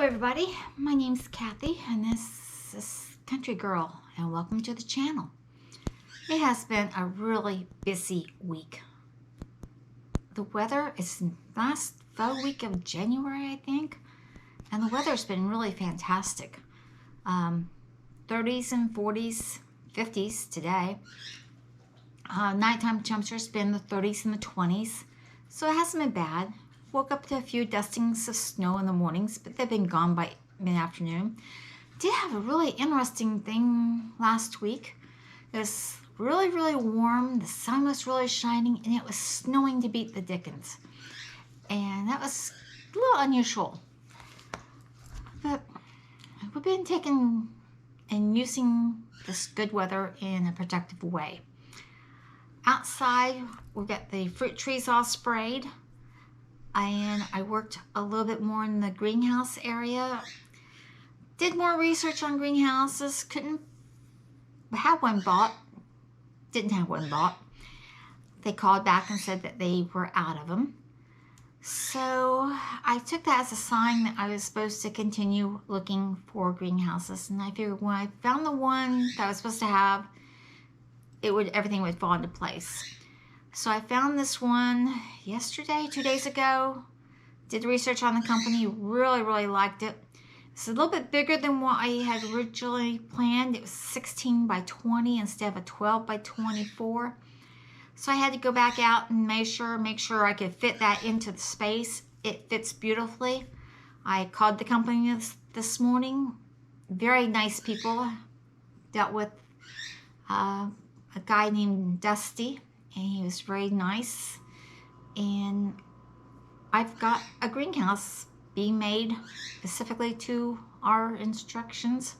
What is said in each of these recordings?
Hello everybody, my name's Kathy and this is Country Girl and welcome to the channel. It has been a really busy week. The weather is last full week of January, I think, and the weather's been really fantastic. 30s and 40s, 50s today. Nighttime temperature's been the 30s and the 20s, so it hasn't been bad. Woke up to a few dustings of snow in the mornings, but they've been gone by mid-afternoon. Did have a really interesting thing last week. It was really, really warm. The sun was really shining, and it was snowing to beat the dickens. And that was a little unusual. But we've been taking and using this good weather in a productive way. Outside, we've got the fruit trees all sprayed. And I worked a little bit more in the greenhouse area. Did more research on greenhouses. Couldn't have one bought. Didn't have one bought. They called back and said that they were out of them. So I took that as a sign that I was supposed to continue looking for greenhouses. And I figured when I found the one that I was supposed to have, everything would fall into place. So I found this one yesterday, 2 days ago. Did research on the company, really liked it. It's a little bit bigger than what I had originally planned. It was 16 by 20 instead of a 12 by 24. So I had to go back out and make sure I could fit that into the space. It fits beautifully. I called the company this morning. Very nice people. Dealt with a guy named Dusty. And he was very nice. And I've got a greenhouse being made specifically to our instructions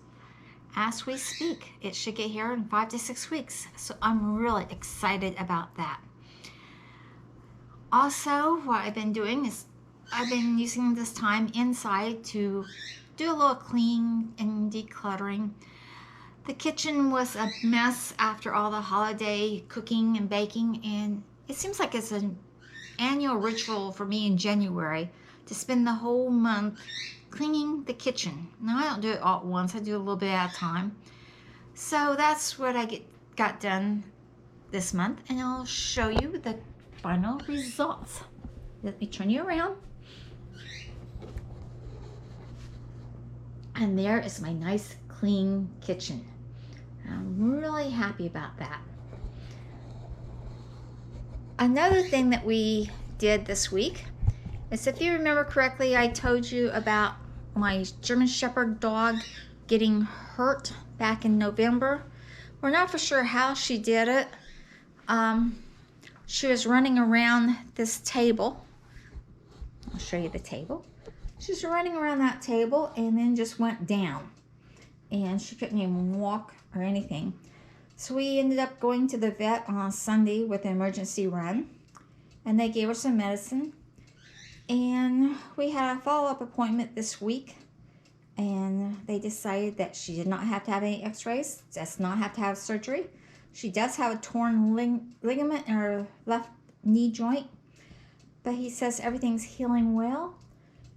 as we speak. It should get here in 5 to 6 weeks. So I'm really excited about that. Also, what I've been doing is I've been using this time inside to do a little cleaning and decluttering. The kitchen was a mess after all the holiday cooking and baking, and it seems like it's an annual ritual for me in January to spend the whole month cleaning the kitchen. Now, I don't do it all at once. I do a little bit at a time. So that's what I got done this month, and I'll show you the final results. Let me turn you around. And there is my nice clean kitchen. I'm really happy about that. Another thing that we did this week is, if you remember correctly, I told you about my German Shepherd dog getting hurt back in November. We're not for sure how she did it. She was running around this table. I'll show you the table. She was running around that table and then just went down. And she couldn't even walk or anything. So we ended up going to the vet on Sunday with an emergency run. And they gave her some medicine. And we had a follow-up appointment this week. And they decided that she did not have to have any x-rays. Does not have to have surgery. She does have a torn ligament in her left knee joint. But he says everything's healing well.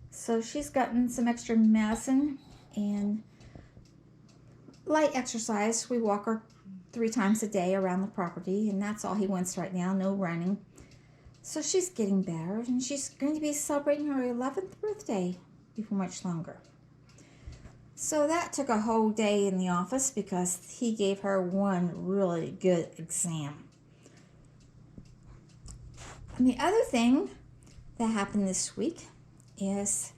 So she's gotten some extra medicine and light exercise. We walk her 3 times a day around the property, and that's all he wants right now, no running. So she's getting better, and she's going to be celebrating her 11th birthday before much longer. So that took a whole day in the office because he gave her one really good exam. And the other thing that happened this week is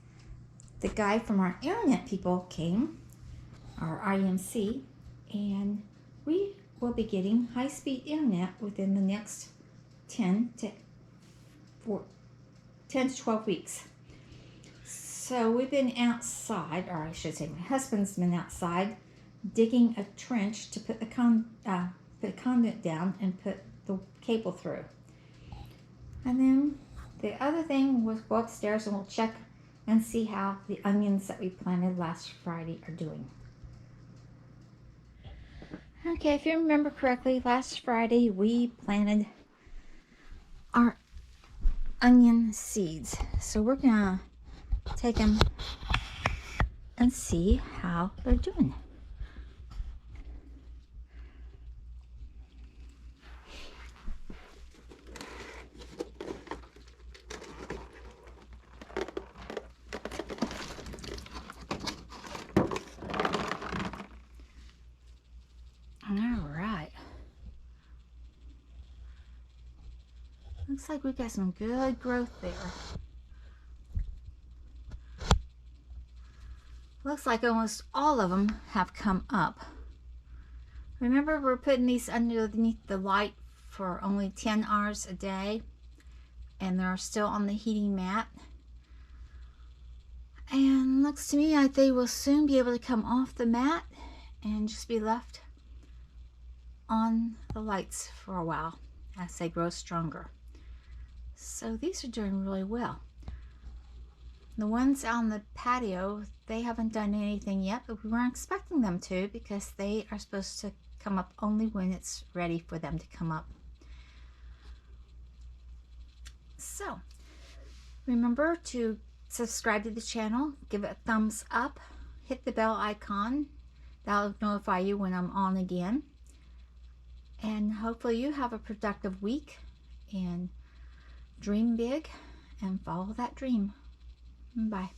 the guy from our internet people came, our IMC, and we will be getting high-speed internet within the next 10 to 12 weeks. So we've been outside, or I should say my husband's been outside, digging a trench to put the conduit down and put the cable through. And then the other thing was go upstairs and we'll check and see how the onions that we planted last Friday are doing. Okay, if you remember correctly, last Friday we planted our onion seeds. So we're gonna take them and see how they're doing. All right. Looks like we got some good growth there. Looks like almost all of them have come up. Remember, we're putting these underneath the light for only 10 hours a day, and they're still on the heating mat. And looks to me like they will soon be able to come off the mat and just be left on the lights for a while as they grow stronger. So these are doing really well. The ones out on the patio, they haven't done anything yet, but we weren't expecting them to because they are supposed to come up only when it's ready for them to come up. So remember to subscribe to the channel, give it a thumbs up, hit the bell icon. That'll notify you when I'm on again. And hopefully you have a productive week, and dream big and follow that dream. Bye.